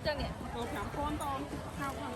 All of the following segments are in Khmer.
ចឹងនេះចូល5,000តហៅផង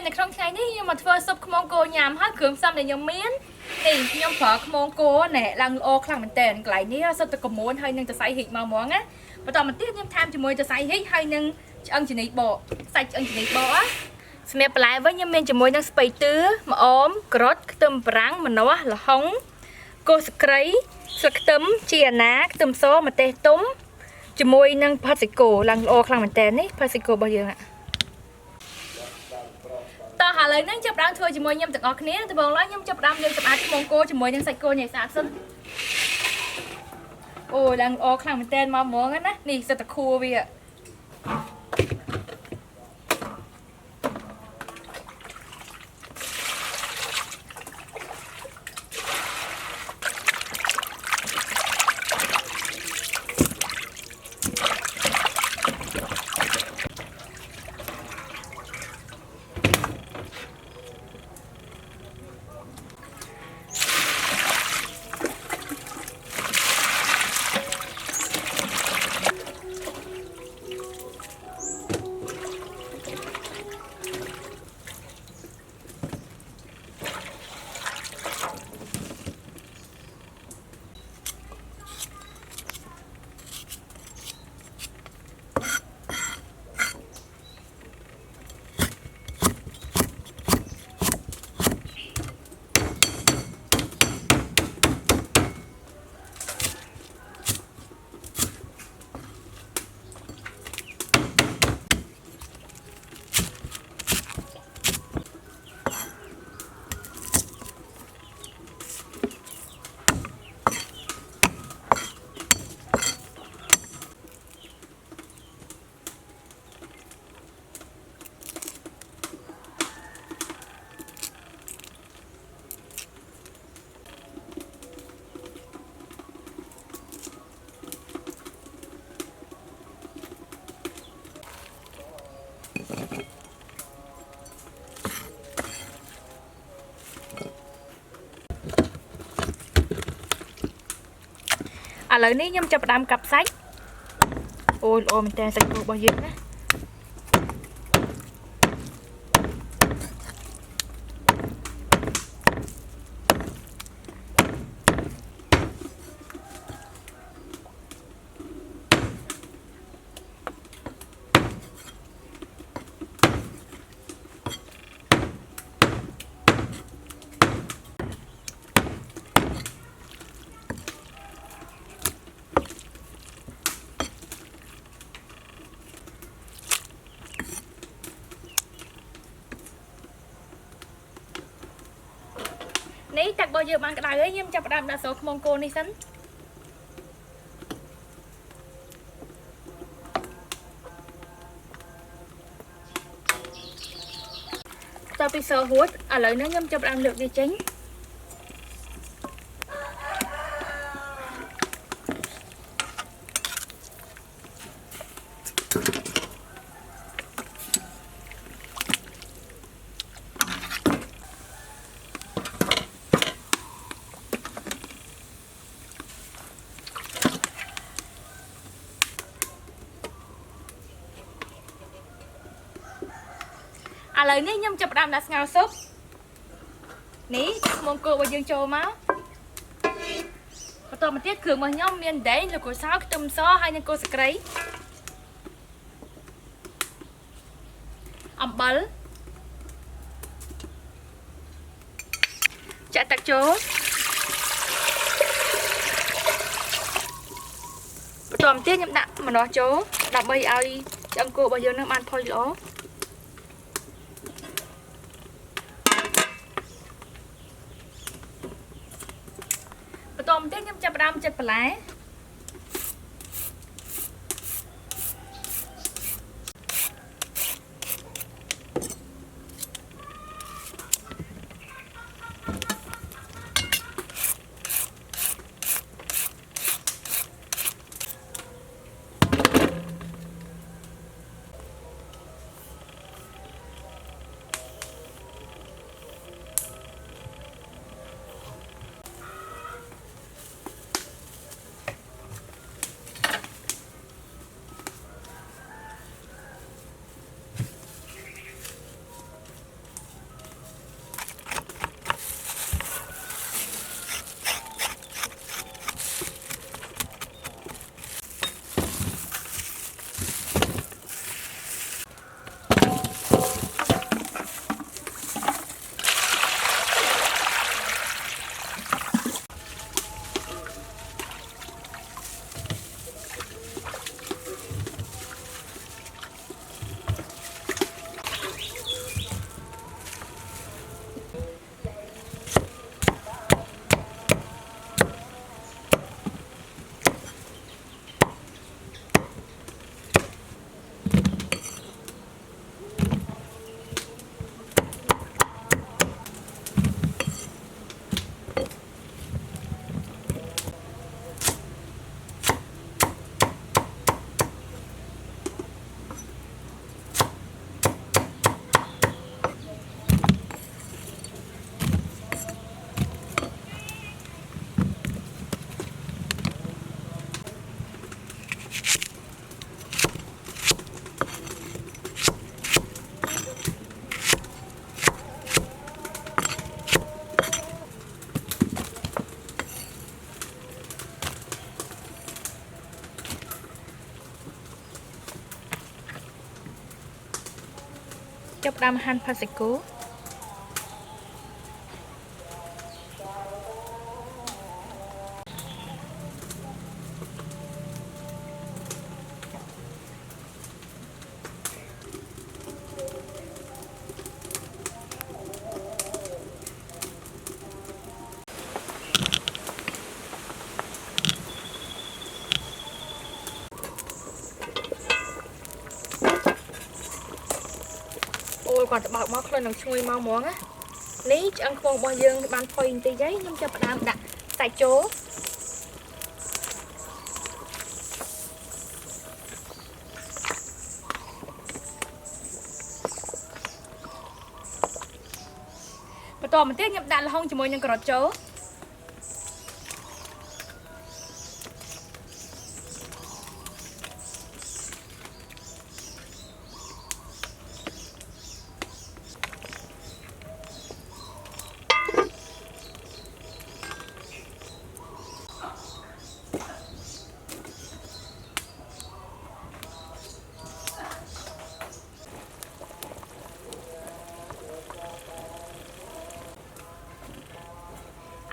ในក្នុងថ្ងៃនេះខ្ញុំមកធ្វើស៊ុបខ្មុំគោញ៉ាំហើយគ្រឿងផ្សំដែលខ្ញុំមាននេះខ្ញុំប្រើខ្មុំគោណែឡើងល្អខ្លាំងមែនតើកន្លែងនេះសុទ្ធតែកមួនហើយនឹងសរសៃហ៊ីកមកហ្មងណាបន្តមកទៀតខ្ញុំថែមជាមួយសរសៃហ៊ីកហើយនឹងឆ្អឹងជំនីបកសាច់ឆ្អឹងជំនីបកសម្រាប់បន្លែវិញខ្ញុំមានជាមួយនឹងស្ពៃតឿម្អមក្រូចខ្ទឹមបារាំងម្នាស់ល្ហុងគល់ស្ក្រៃស្លឹកខ្ទឹមជីអាណាខ្ទឹមសម្ទេសទុំជាមួយនឹងផាត់សាច់គោឡើងល្អខ្លាំងមែនតើនេះផាត់សាច់គោរបស់យើងតោះឥឡូវហ្នឹងចាប់ផ្ដើមធ្វើជាមួយខ្ញុំទាំងអស់គ្នាដំបូងឡើយខ្ញុំចាប់ផ្ដើមយកសម្អាតខ្មុំគោជាមួយនឹងសាច់គោនេះស្អាតសិនអូឡើងល្អខ្លាំងមែនតើមកហ្មងណានេះសិតតែខួរវា ឥឡូវនេះខ្ញុំចាប់ផ្ដើមកាប់សាច់អូយល្អមែនតើសាច់គោរបស់យើងណានេះទឹករបស់យើងបានក្តៅហើយខ្ញុំចាប់ផ្ដើមដាក់ចូលខ្មុំគោនេះសិនតទៅពីសរួចឥឡូវនេះខ្ញុំចាប់ផ្ដើមលើកវាចេញឥឡូវនេះខ្ញុំចាប់ផ្ដើមដាក់ស្ងោរស៊ុបនេះខ្មុំគោរបស់យើងចូលមកបន្តមកទៀតគ្រឿងរបស់ខ្ញុំមានដែងល្កសោខ្ទឹមសហើយនិងគល់ស្ក្រៃអំបិលចាក់ទឹកចូលបន្តមកទៀតខ្ញុំដាក់ម្នាស់ចូលដើម្បីឲ្យឆ្អឹងគោរបស់យើងនឹងបានផុយល្អបន្តមកទៀតខ្ញុំចាប់ផ្ដើមចិតបន្លែចាប់ផ្ដើមហាន់ផាសាច់គោអូយគាត់ទៅបោកមកខ្លួននឹងឈ្ងុយមកហ្មងណានេះឆ្អឹងខ្មុំរបស់យើងបានផុយបន្តិចហើយខ្ញុំចាប់ផ្ដើមដាក់សាច់ចូលបន្តមកទៀតខ្ញុំដាក់ល្ហុងជាមួយនឹងការ៉ុតចូល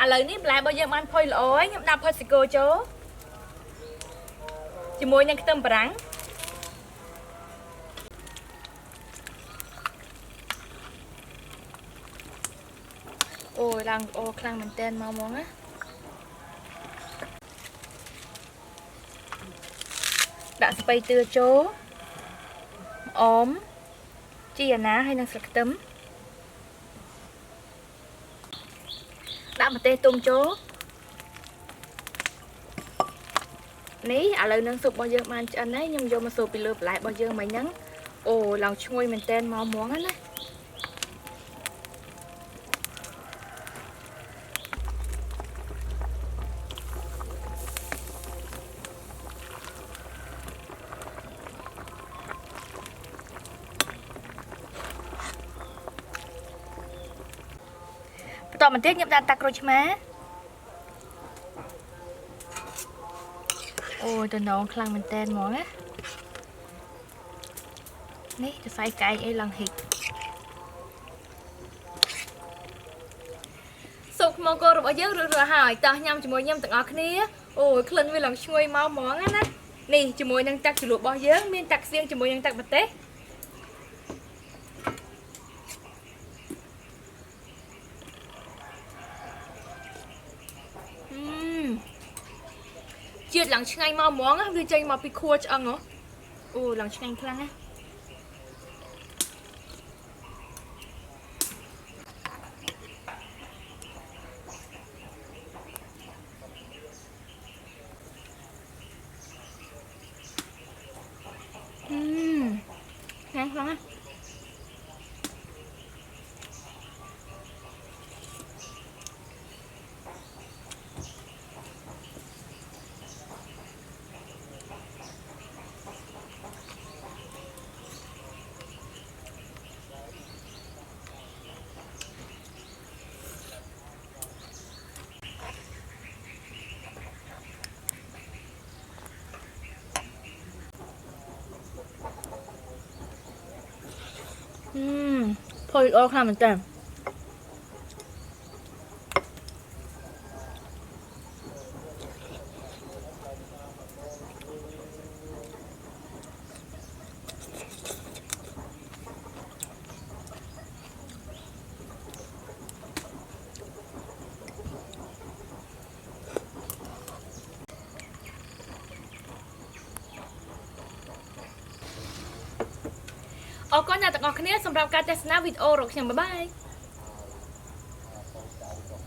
lời ní lại bao giờ ăn phơi lỗi nhưng đạp phơi xì cô chó chỉ môi nên cái tâm bắn ôi đang ô khăn mình tên mau món á đã spay tưa chó ốm chia ná hay năng sạch tấm đã mà tê tôm chó ní lời nâng sụp bao giờ mà ăn ấy nhưng vô mà sụp bị lượp lại bao giờ mày nhắn ồ lòng chui mình tên mau món áต่อมันเทียบยับดันตักโรชมาโอ้ยตัวน้องคลังมันแตนหมอนะนี่จะใส่ไก่ไอ้ลังหิกสุกมองโกรบเอาเยอะเรือหายตายำจมูกยำตักออกนี้โอ้ยคลื่นไปหลังช่วยเมาหมองนะนี่จมูกยังตักจุลบ่เยอะมีตักเสียงจมูกยังตักบัดเต้chia lằng ngay mau món á, vì chơi mà bị khua cho ăn hả? Ồ, lằng ngay khăn á. Ngon lắm á. Thôi ô khá mình tên có nhà tặng ngọc khnéสำหรับการ test หน้าวิดีโอหรอกอย่างบ๊ายบาย